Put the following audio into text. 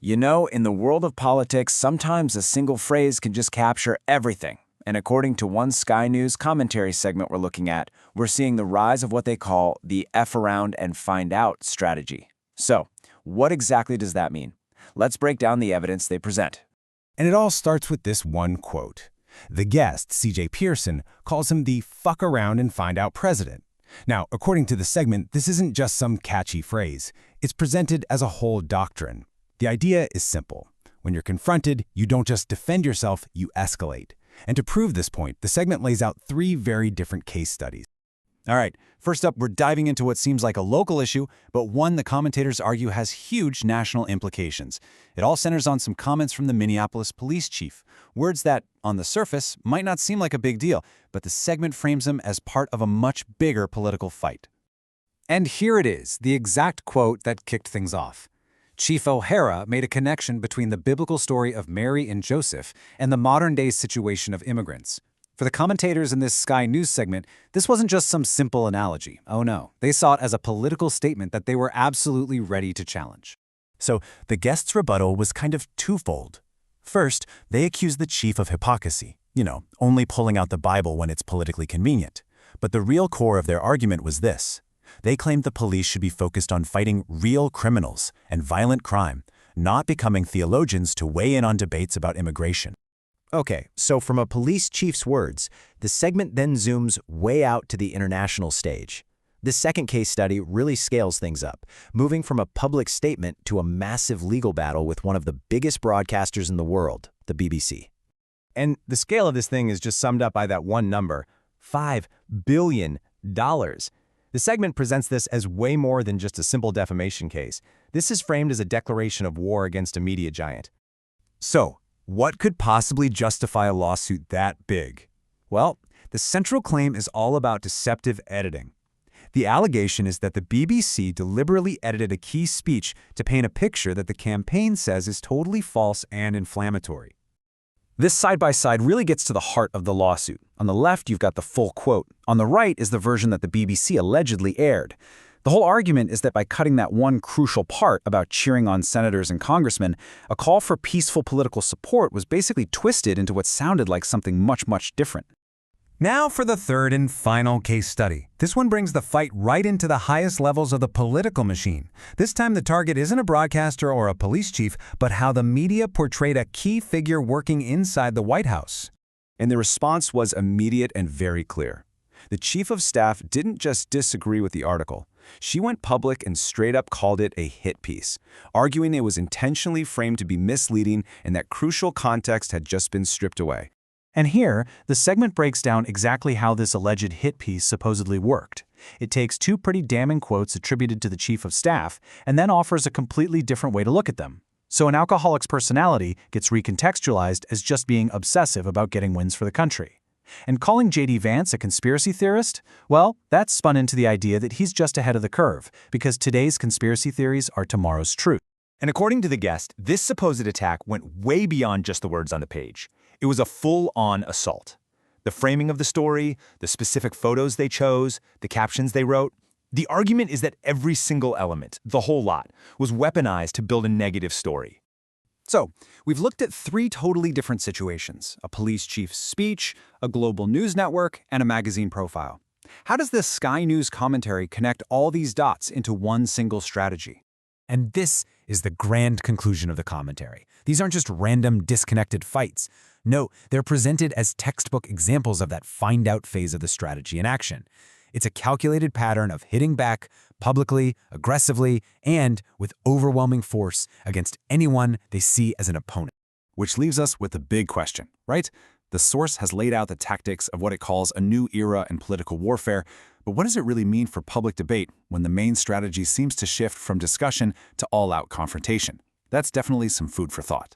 You know, in the world of politics, sometimes a single phrase can just capture everything. And according to one Sky News commentary segment we're looking at, we're seeing the rise of what they call the F around and find out strategy. So, what exactly does that mean? Let's break down the evidence they present. And it all starts with this one quote. The guest, C.J. Pearson, calls him the fuck around and find out president. Now, according to the segment, this isn't just some catchy phrase. It's presented as a whole doctrine. The idea is simple. When you're confronted, you don't just defend yourself, you escalate. And to prove this point, the segment lays out 3 very different case studies. All right, first up, we're diving into what seems like a local issue, but one the commentators argue has huge national implications. It all centers on some comments from the Minneapolis Police Chief, words that, on the surface, might not seem like a big deal, but the segment frames them as part of a much bigger political fight. And here it is, the exact quote that kicked things off. Chief O'Hara made a connection between the biblical story of Mary and Joseph and the modern-day situation of immigrants. For the commentators in this Sky News segment, this wasn't just some simple analogy. Oh no, they saw it as a political statement that they were absolutely ready to challenge. So the guest's rebuttal was kind of twofold. First, they accused the chief of hypocrisy, only pulling out the Bible when it's politically convenient. But the real core of their argument was this. They claimed the police should be focused on fighting real criminals and violent crime, not becoming theologians to weigh in on debates about immigration. Okay, so from a police chief's words, the segment then zooms way out to the international stage. This second case study really scales things up, moving from a public statement to a massive legal battle with one of the biggest broadcasters in the world, the BBC. And the scale of this thing is just summed up by that one number, $5 billion. The segment presents this as way more than just a simple defamation case. This is framed as a declaration of war against a media giant. So, what could possibly justify a lawsuit that big? Well, the central claim is all about deceptive editing. The allegation is that the BBC deliberately edited a key speech to paint a picture that the campaign says is totally false and inflammatory. This side-by-side really gets to the heart of the lawsuit. On the left, you've got the full quote. On the right is the version that the BBC allegedly aired. The whole argument is that by cutting that one crucial part about cheering on senators and congressmen, a call for peaceful political support was basically twisted into what sounded like something much, much different. Now for the third and final case study. This one brings the fight right into the highest levels of the political machine. This time the target isn't a broadcaster or a police chief, but how the media portrayed a key figure working inside the White House. And the response was immediate and very clear. The chief of staff didn't just disagree with the article. She went public and straight up called it a hit piece, arguing it was intentionally framed to be misleading and that crucial context had just been stripped away. And here, the segment breaks down exactly how this alleged hit piece supposedly worked. It takes 2 pretty damning quotes attributed to the chief of staff and then offers a completely different way to look at them. So an alcoholic's personality gets recontextualized as just being obsessive about getting wins for the country. And calling J.D. Vance a conspiracy theorist? Well, that's spun into the idea that he's just ahead of the curve, because today's conspiracy theories are tomorrow's truth. And according to the guest, this supposed attack went way beyond just the words on the page. It was a full-on assault. The framing of the story, the specific photos they chose, the captions they wrote. The argument is that every single element, the whole lot, was weaponized to build a negative story. So, we've looked at 3 totally different situations: a police chief's speech, a global news network, and a magazine profile. How does this Sky News commentary connect all these dots into one single strategy? And this is the grand conclusion of the commentary. These aren't just random, disconnected fights. No, they're presented as textbook examples of that find-out phase of the strategy in action. It's a calculated pattern of hitting back publicly, aggressively, and with overwhelming force against anyone they see as an opponent. Which leaves us with the big question, right? The source has laid out the tactics of what it calls a new era in political warfare, but what does it really mean for public debate when the main strategy seems to shift from discussion to all-out confrontation? That's definitely some food for thought.